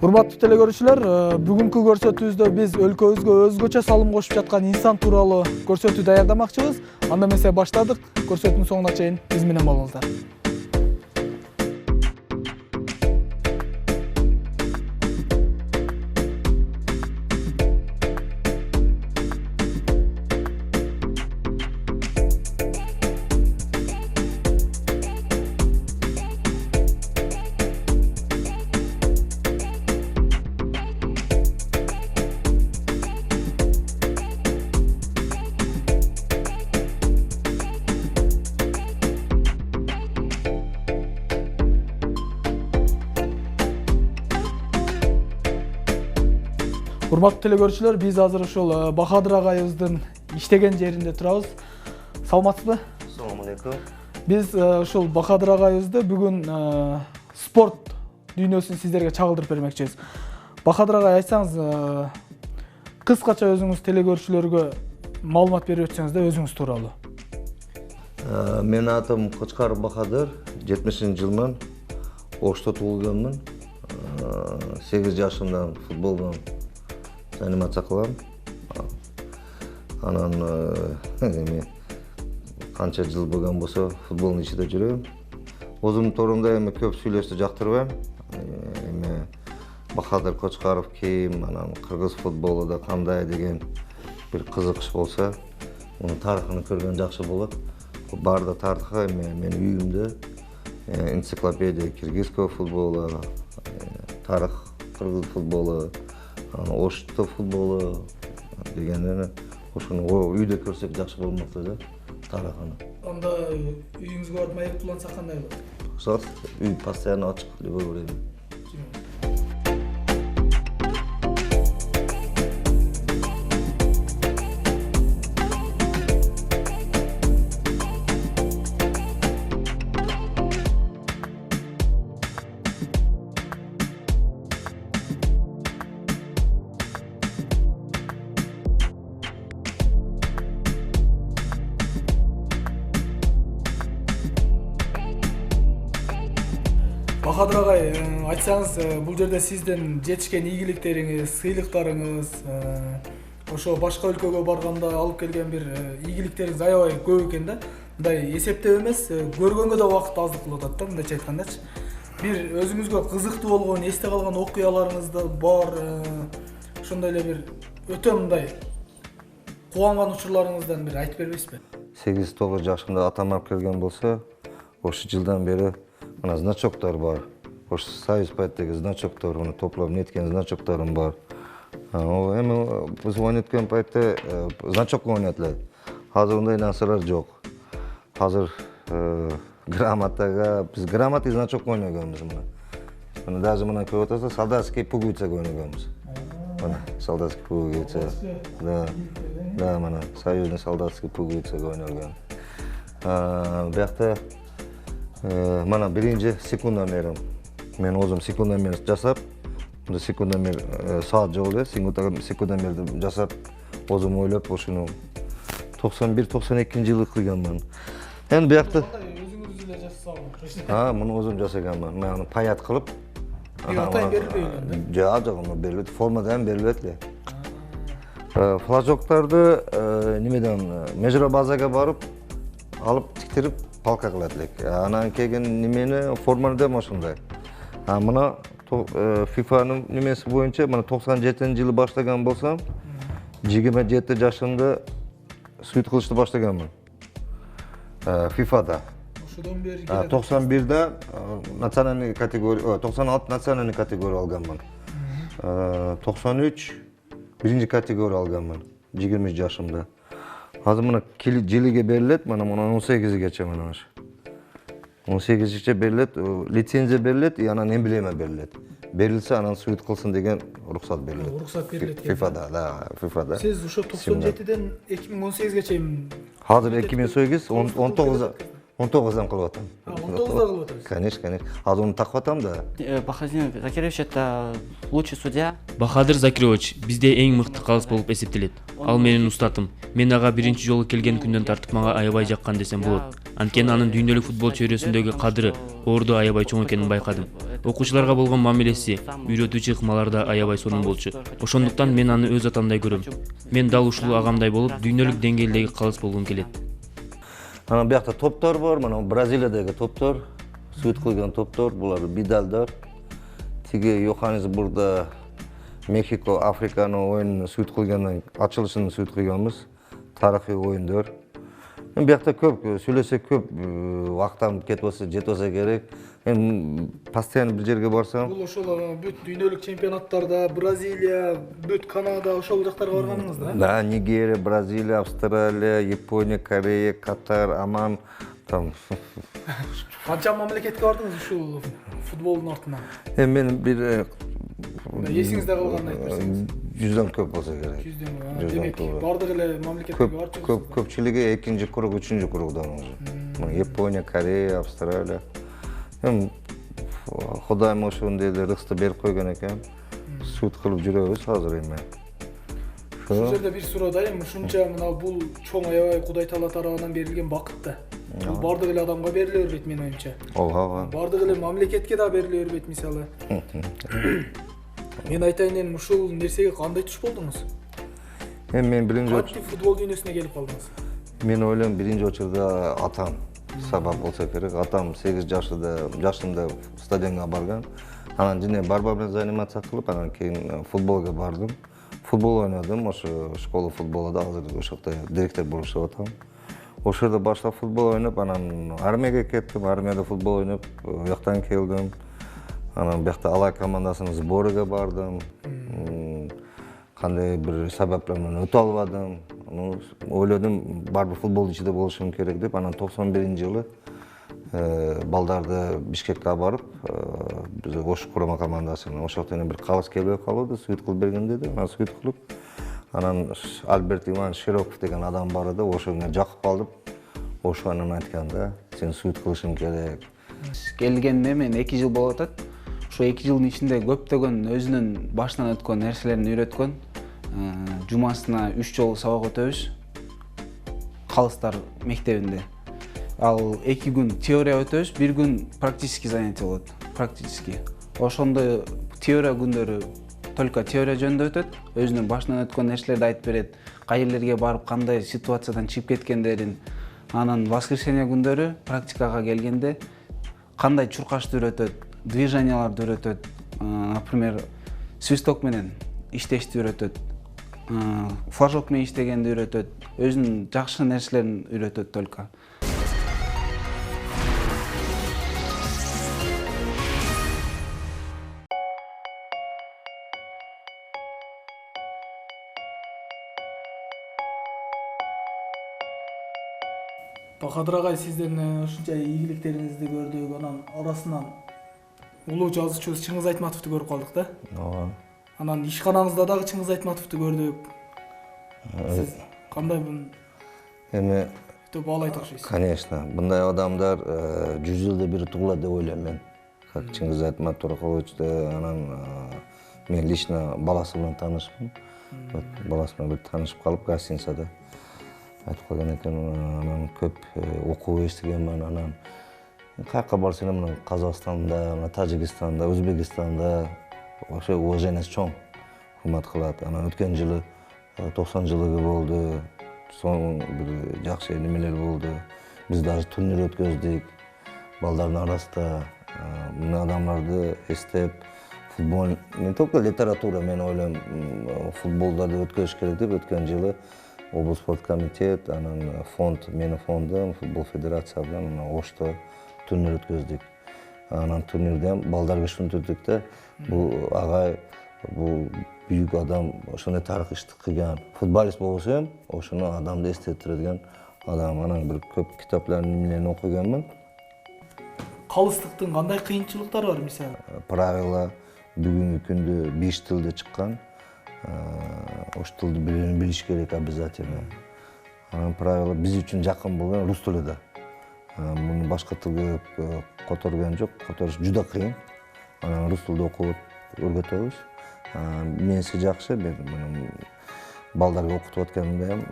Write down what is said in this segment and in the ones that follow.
Урматтуу телекөрүүчүлөр, бүгүнкү көрсөтүүбүздө биз өлкөбүзгө өзгөчө салым кошуп жаткан инсан тууралуу көрсөтүү даярдамакчыбыз. Анда эмесе баштадык. Көрсөтүүнүн соңуна чейин биз менен болуңуздар. Урматтуу телекөрүүчүлөр, биз азыр ушул Бахадыр агайыбыздын иштеген жеринде турабыз. Саламатсызбы? Assalomu alaykum. Биз ушул Бахадыр агайыбызды бүгүн спорт дүйнөсүн сиздерге чагылдырып бермекчибиз. Бахадыр агай, айтсаңыз, кыскача өзүңүз телекөрүүчүлөргө маалымат берип өтсөңүз да өзүңүз тууралуу. Менин атым Кочкаров Бахадыр, 70-жылмын. Ошто туулганмын. 8 жашымдан футболдон анимация кылам. Анан эми канча жыл болгон болсо футболдун ичинде жүрөм. Өзүмдүн тоорумда эми көп сүйлөштү жактырбайм. Эми Бахадыр Кочкаров ким, анан кыргыз футболу да кандай деген бир кызыгыч болсо, мунун тарыхын көргөн жакшы болот. Баарда тарыхы эми менин үйүмдө энциклопедия киргизского футбола, тарых кыргыз футболу, Ошто футболу дегендени ошону үйдө көрсөк жакшы болмокчу да, тарыхын. Анда үйүңүзгө барып маек куллансак кандай болот? Кызат, үй постоянно ачык любой время. Бахадыр агай, айтсаңыз, бул жерде сиздин жетишкен ийгиликтериңиз, сыйлыктарыңыз, ошо башка өлкөгө барганда алып келген бир ийгиликтериңиз аябай көп экен да. Мындай эсептеп эмес, көргөнгө да убакыт аздык кылып атат да, мындайча айткандачы. Бир өзүңүзгө кызыктуу болгон, эсте калган окуяларыңыз да бар, ошондой эле бир өтө мындай кубанган учурларыңыздан бир айтып бербейсизби? 8-9 жашымда атам алып келген болсо, ошо жылдан бери мына значоктор бар. Ошо Союз пайтдагы значоктор, уну топлоп неткен значокторум бар. Эми биз ойноткон пайтта значок ойнойт эле. Азыр ундай нерселер жок. Азыр грамотага, биз грамота и значок ойногонбуз мына. Мына даже мына көрүп атасыз, солдатский пуговица ойногонбуз. Мына солдатский пуговица. Да, мына союзный солдатский пуговица ойногон. Биякта мана биринчи секундомерим. Мен өзүм секундомер жасап, мында секундомер саат жок эле, секундомерди жасап, өзүм ойлоп ошону 91-92 жылы кылганмын. Эми биякта Өзүңүз эле жасасаңыз. муну өзүм жасаганмын. Мен аны паят кылып, Атайын берилбей эле. Жок, берилет, формадан берилет эле. Флажоктарды немеден межробазага барып, алып тиктирип палка кылат элек. Анан келген немени форманы да ошондой. Мына FIFA-нын немеси боюнча мына 97-жылы баштаган болсам, 27 жашымда суйт кылышты баштаганмын. FIFA-да. Ошодон бери 91-де национальный категория, 96 национальный категория алганмын. 93 биринчи категория алганмын 20 жашымда. Азыр мына жылыга берилет, мына 18гече мына ошо. 18гече берилет, лицензия берилет, и анан эмблема берилет. Берилсе анан суйт кылсын деген уруксат берилет. Уруксат берилет. FIFA-да, да, FIFA-да. Сиз ошо 97ден 2018ге чейин Азыр 2018, 19дан кылып атам. 19да кылып атасыз. Конечно. Азыр уну такып атам да. Бахадыр Закирович это лучший судья. Бахадыр Закирович бизде эң мыкты калыс болуп эсептелет. Ал менин устатым. Мен ага биринчи жолу келген күндөн тартып мага аябай жаккан десем болот. Анткени анын дүйнөлүк футбол чөйрөсүндөгү кадыры, орду аябай чоң экенин байкадым. Окуучуларга болгон мамилеси, үйрөтүүчү ыкмалары да аябай сонун болчу. Ошондуктан мен аны өз атамдай көрөм. Мен дал ушул агамдай болуп, дүйнөлүк деңгээлдеги калыс болгум келет. Анан биякта топтор бар, мына Бразилиядагы топтор, суйт кылган топтор, булар Бидалдар. Тиги Йоханнесбургда Мехико, Африканын оюнун суйт кылгандан ачылышын суйт кылганбыз. Тарыхый оюндар. Биякта көп сүйлөсөк көп убактам кетип болсо, жетип болсо керек. Мен постоянно бир жерге барсам, Бул ошол бүт дүйнөлүк чемпионаттарда, Бразилия, бүт Канада ошол жактарга барганыңыз да? да, Нигерия, Бразилия, Австралия, Япония, Корея, Катар, Аман, там. Канча мамлекетке бардыңыз ушул футболдун артынан? Мен бир Эсиңизде калганын айтып берсеңиз. 100дан көп болсо керек. 100дөн. Демек, бардык эле мамлекетке барчысыз. Көпчүлүгү экинчи круг, үчүнчү кругдан уже. Япония, Корея, Австралия. Кудайым ошондой эле рыксты берип койгон экен. Суйт кылып жүрөбүз азыр эми. Ушул жерде бир суроо да, эми ушунча мына бул чоң аябай Кудай Таала тарабынан берилген бакыт да. Бул бардык эле адамга бериле бербейт менин оюмча. Ооба. Бардык эле мамлекетке да бериле бербейт мисалы. Мен айтайын эми ушул нерсеге кандай туш болдуңуз? Мен биринчи Кантип футбол дүйнөсүнө келип калдыңыз? мен ойлойм биринчи очурда атам сабап болсо керек. Атам 8 жашымда стадионго барган. Анан жана барбар занимация кылып, анан кийин футболго бардым. Футбол ойнадым, ошо школа футболда азыр ошол жакта директор болуп иштеп атам. Ошол жерде баштап футбол ойноп, анан армияга кеттим, армияда футбол ойноп, жактан келдим. Анан биякта Алай командасынын сборыга бардым. Кандай бир себептер менен өтө албадым. Ойлодум, барбыр футбол ичинде болушум керек деп, анан 91-жылы балдарды Бишкекке барып, биз Ош курама командасына ошол жактан бир калыс келбей калды, суйт кылып берген деди. Анан суйт кылып, анан Альберт Иван Широков деген адам бар эди, ошого жакып калдым. Ошо анан айтканда, сен суйт кылышың керек. Келгенине мен 2 жыл болуп атат. Ошо 2 жылдын ичинде көптөгөн өзүнүн башынан өткөн нерселерин үйрөткөн. Жумасына 3 жолу сабак өтөбүз. Калыстар мектебинде. Ал 2 күн теория өтөбүз, 1 күн практический занятие болот. Практически. Ошондо теория күндөрү только теория жөнүндө өтөт. Өзүнүн башынан өткөн нерселерди айтып берет. Кай жерлерге барып, кандай ситуациядан чыгып кеткендерин. Анан воскресенье күндөрү практикага келгенде кандай чуркашты үйрөтөт, движенияларды үйрөтөт. Например, свисток менен иштешти үйрөтөт. Флажок менен иштегенди үйрөтөт. Өзүнүн жакшы нерселерин үйрөтөт только. Бахадыр агай, сиздин ушунча ийгиликтериңизди көрдүк, анан арасынан улуу жазуучубуз Чыңгыз Айтматовду көрүп калдык да. Ооба. Анан ишканаңызда дагы Чыңгыз Айтматовду көрдүк. Сиз кандай Эми деп баалайт окшойсуз? конечно, мындай адамдар 100 жылда бир туулат деп ойлойм мен. Как Чыңгыз Айтматов Тороховичти, анан мен лично баласы менен таанышмын. Баласы менен бир таанышып калып гостиницада айтып койгон экен, анан көп окуу эстегенмин, анан каяка барсам мына Казакстанда, мына Тажикстанда, Өзбекстанда ошо уважениясы чоң, урмат кылат. Анан өткөн жылы 90 жылдыгы болду, соң бир жакшы немелер болду. Биз даже турнир өткөздүк. Балдардын арасында мына адамдарды эстеп, футбол не только литература, мен ойлойм, футболдарды өткөзүш керек деп өткөн жылы облус спорт комитет, анан фонд, менин фондум, футбол федерация менен Ошто турнир өткөздүк. Анан турнирден балдарга түшүндүрдүк да, бул агай, бул büyük adam, ошондой тарых ишти кылган. Футболист болсом, ошону адамды эстетирген адам. Анан бир көп китапларын менен окуганмын. Калыстыктын кандай кыйынчылыктары бар мисалы? Правила бүгүнкү күндө 5 тилде чыккан. Ош тилди билиш керек обязательно. Анан правила биз үчүн жакын болгон рус тили да. Муну башка тилге которгон жок, которуш жуда кыйын. Анан рус тилде окуп өргөтөбүз. Менси жакшы, мен балдарга окутуп атканымда ham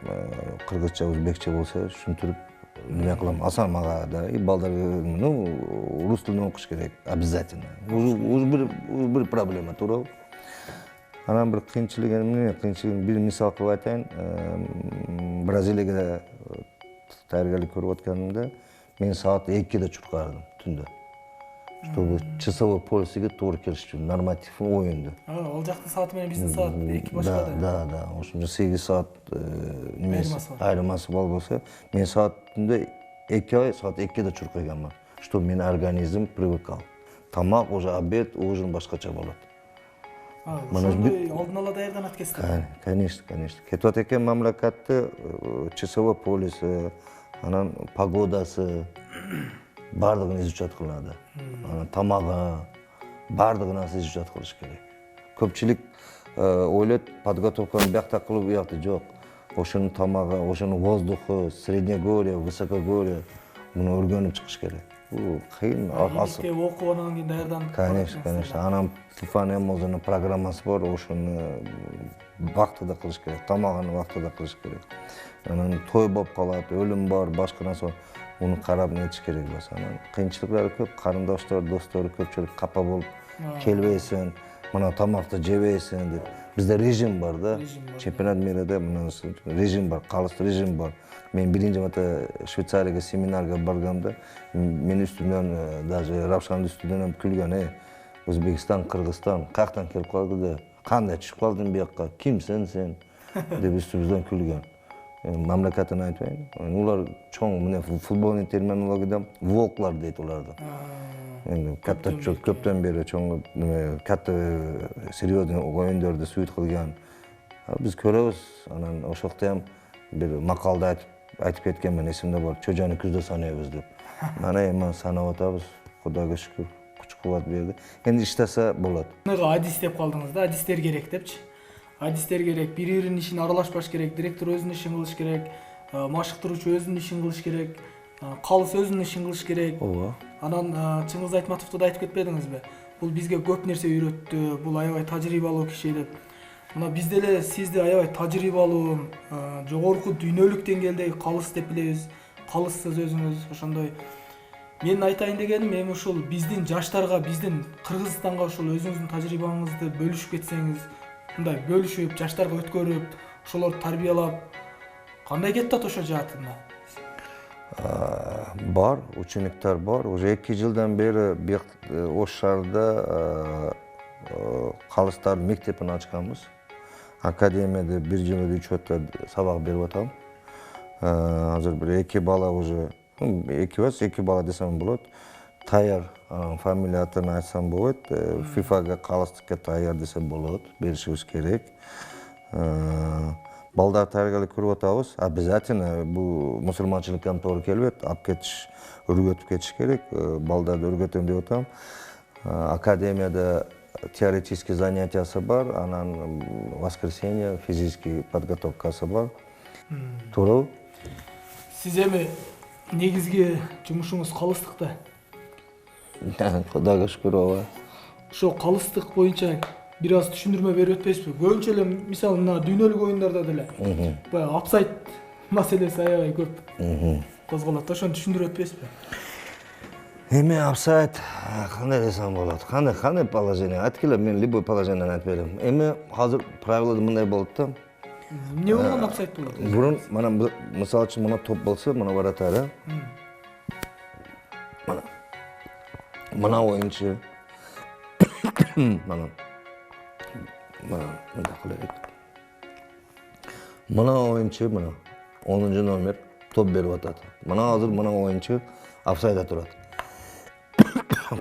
кыргызча, өзбекче болсо түшүндүрүп неме кылам. Асан мага да балдарга рус тилинен окуш керек обязательно. Бир проблема туурабы. Анан бир кыйынчылыгы эмне? Кыйынчылыгын бир мисал кылып айтайын. Бразилияга даярдык көрүп атканымда мен саат 2-де чуркардым түндө. Чтобы часовой поясыга туура келиш үчүн норматив оюнду. Ал жактын сааты менен биздин саат 2 башка да. Да. Ошондо 8 саат немеси айырмасы болсо, мен саат түндө 2 саат 2-де чуркайганмын. Что менин организм привыкал. Тамак уже обед, ужин башкача болот. Ошондой алдын ала даярданат экенсиз. Конечно. Кетип атат экен мамлекетте часовой поясы, анан погодасы бардыгын изучат кылады. Анан тамагы бардыгын изучат кылыш керек. Көпчүлүк ойлойт, подготовканы биякта кылып, биякта жок. Ошонун тамагы, ошонун воздуху, среднегорье, высокогорье муну өргөнүп чыгыш керек. Бул кыйын, асыл. Иликтеп окуп анан кийин даярданып. Конечно. Анан ФИФАнын өзүнүн программасы бар, ошону вактыда кылыш керек, тамагын вактыда кылыш керек. Анан той болуп калат, өлүм бар, башка нерсе. Уну карап нетиш керек болсо, анан кыйынчылыктары көп, карындаштар, достор көпчүлүк капа болуп келбейсиң, мына тамакты жебейсиң деп. Бизде режим бар да. Чемпионат мирде мына режим бар, калыс режим бар. Мен биринчи марта Швейцарияга семинарга барганда, мен үстүмөн даже Равшандын үстүнөн күлгөн, Өзбекстан, Кыргызстан каяктан келип калды да, кандай түшүп калдың бияка, кимсиң сен деп үстүбүздөн күлгөн. Мамлекатын айтпайын. Улар чоң, мына футболный терминологияда волклар дейт уларды. Катта көптөн бери чоң, катта серьезный оюндарды сүйүт кылган. Биз көрөбүз, анан ошоктом бир макалда айтып кеткен, мен эсимде бар, чөжөнү күздө санайбыз деп. Мана эми санап атабыз, Кудайга шүкүр, күч-кубат берди. Энди иштесе болот. Адис деп калдыңыз да, адистер керек депчи. Адистер керек, бири-биринин ишине аралашпаш керек, директор өзүнүн ишин кылыш керек, машыктыруучу өзүнүн ишин кылыш керек, калыс өзүнүн ишин кылыш керек. Ооба. Анан Чыңгыз Айтматовду да айтып кетпедиңизби? Бул бизге көп нерсе үйрөттү, бул аябай тажрыйбалуу киши деп. Мына биз деле сизди аябай тажрыйбалуу, жогорку дүйнөлүк деңгээлдеги калыс деп билебиз. Калыссыз өзүңүз, ошондой. Мен айтайын дегеним, эми ушул биздин жаштарга, биздин Кыргызстанга ушул өзүңүздүн тажрыйбаңызды бөлүшүп кетсеңиз, мындай бөлүшүп, жаштарга өткөрүп, ошолорду тарбиялап, кандай кетти ошо жаатында? Бар, учениктер бар. Уже 2 жылдан бери Ош шаарында калыстар мектебин ачканбыз. Академияда 1 жыл учетта сабак берип атам. Азыр бир 2 бала уже, 2 бала десем болот. Таяр, фамилия атын айтсам болот. ФИФАга калыстыкка таяр десе болот, беришибиз керек. Балдар даярдык көрүп атабыз. Обязательно бул мусулманчылыкка туура келбейт, алып кетиш, өргөтүп кетиш керек. Балдарды өргөтөм деп атам. Академияда теоретический занятиясы бар, анан воскресенье физический подготовкасы бар. Туурабы? Сиз эми негизги жумушуңуз калыстыкта. Кудайга шүкүр, ооба. Ошо калыстык боюнча бир аз түшүндүрмө берип өтпөйсүзбү? Көбүнчө эле мисалы мына дүйнөлүк оюндарда деле баягы апсайт маселеси аябай көп козголот. Ошону түшүндүрүп өтпөйсүзбү? Эми апсайт кандай десем болот? Кандай положение? Айткыла, мен любой положениени айтып берем. Эми азыр правилада мындай болот да. Эмне болгон апсайт болот? Бурун мына мисалы үчүн мына топ болсо, мына вратарь. Мына оюнчу. Мына мындай кылайык. Мына оюнчу, мына 10-номер топ берип атат. Мына азыр мына оюнчу апсайда турат.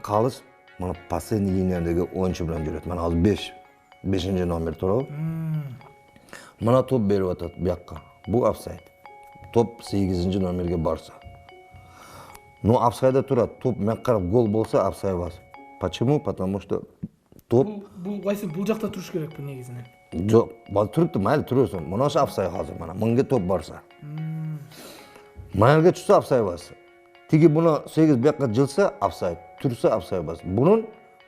Калыс мына последний линиядагы оюнчу менен жүрөт. Мына азыр 5-номер турабы? Мына топ берип атат бияққа. Бу апсайд. Топ 8-номерге барса. Но апсайда турат. Топ мен карап гол болса апсайд бас. Почему? Потому что топ Бул кайсы бул жакта туруш керекпи негизинен? Жок, бал турупту, майли туросуң. Мына апсайд азыр мына. Мынга топ барса. Майылга түшсө апсайд бас. Тиги буна 8 бияққа жылса апсайд. Турса апсайд бас. Бурун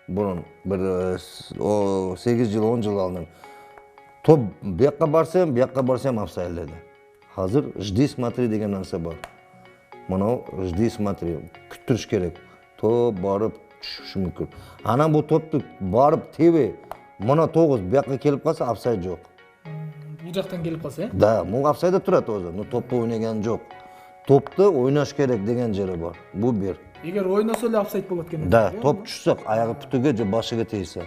бир 8 жыл, 10 жыл алдын Топ бияққа барсам офсайд dedi. Hazır жди смотри деген нәрсе бар. Мынау жди смотри, күттіріш керек. Топ барып түшүшү мүмкүн. Анан бул топту барып тебе, мына 9 бияққа келип калса офсайд жок. Бул жактан келип калса, Да, мул офсайдда турат өзү, но топты ойнаган жок. Топты ойнаш керек деген жери бар. Бул бир. эгер ойносо эле офсайд болот экен. Да, топ түшсө, аягы бүтүгө же башыга тийсе.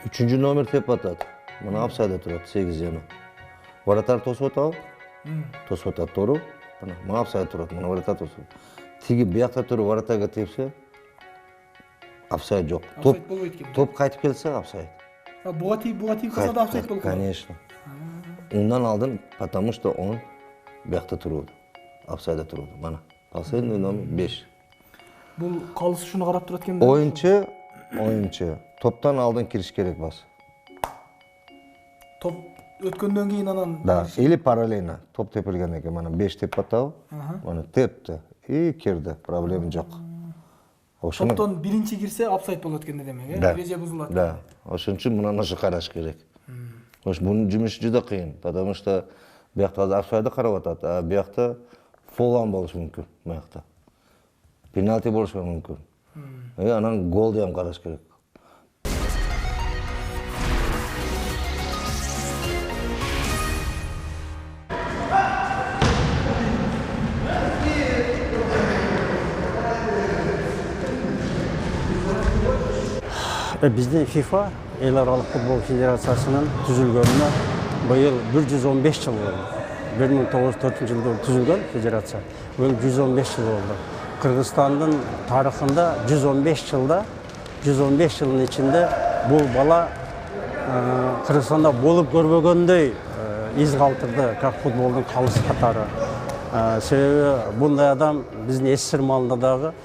Üçüncü номер теп атат. Мына офсайдда турат 8 жана. Вратар тосуп атабы? Тосуп атат, туура. Мына офсайд турат, мына вратар тосуп. Тиги биякта туруп вратарга тепсе, офсайд жок. Топ кайтып келсе офсайд. Буга тип калса да офсайд болот. Конечно. Ундан алдын, потому что он биякта турду. Офсайдда турду. Мана. Последний номер 5. Бул калыс ушуну карап турат экен. Oyuncu. Toptan aldın kiriş gerek bas. Топ өткөндөн кийин анан Да, или параллельно. Топ тепилген экен, мана 5 теп атабы? Мана тепти. И кирди, проблема жок. Топтон биринчи кирсе офсайд болот экен демек, эреже бузулат. Да. Ошон үчүн мына нашы караш керек. Бунун жумушу жуда кыйын, потому что биякта офсайдды карап атат, а биякта фолан болушу мүмкүн, биякта. Пенальти болушу мүмкүн. Анан гол дем караш керек. Біздің FIFA, Ел аралық футбол федерациясының түзілгеніне биыл 115 жыл болды. 1904 жылда түзілген федерация. Бұл 115 жыл болды. Қырғызстанның тарихында 115 жылда, 115 жылдың içinde бұл бала Қырғызстанда болып көрбөгөндей из калтырды, как футболдың қалыс қатары. Себебі бұндай адам біздің СССР малындағы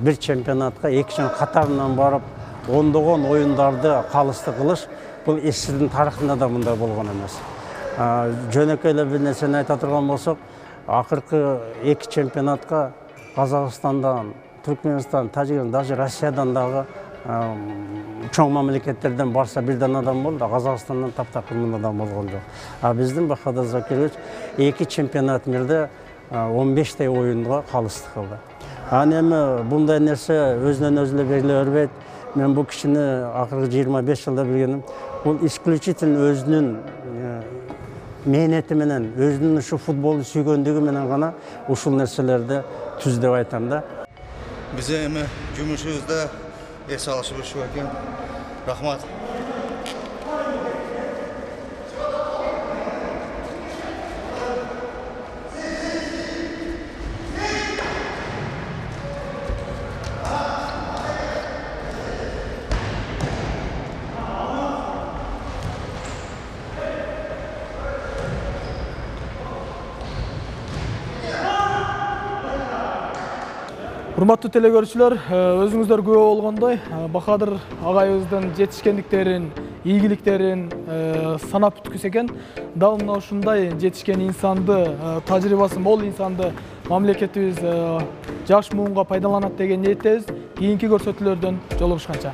бір чемпионатқа екі жыл қатарынан барып ондогон ойындарды қалысты қылыш, бұл СССРдин тарихында да мындай болгон эмес. Жөнөкөй эле бир нерсени айта турган болсок, акыркы эки чемпионатка Казакстандан, Түркменстан, Тажикстан, даже Россиядан дагы чоң мамлекеттерден барса бирден адам болду, Казакстандан таптакыр адам болгон жок. А биздин Бахадыр Закирович эки чемпионат мирде 15 оюнга калысты кылды. Аны эми мындай нерсе өзүнөн өзү белгилей бербейт. Мен bu kişini akırı 25 yılda bilgenim. Bu исключительно özünün mehneti menen, özünün şu futbolu süygöndüğü menen gana uşul nerselerde tüz dep aytam da. Bize эми жумушубузда эс алышып ушул экен. Рахмат. Урматтуу телекөрүүчүлөр, өзүңүздөр күбө болгондой, Бахадыр агайыбыздын жетишкендиктерин, ийгиликтерин санап бүткүс экен. Дал мына ушундай жетишкен инсанды, тажрыйбасы мол инсанды мамлекетибиз жаш муунга пайдаланат деген ниеттебиз. Кийинки көрсөтүүлөрдөн жолугушканча.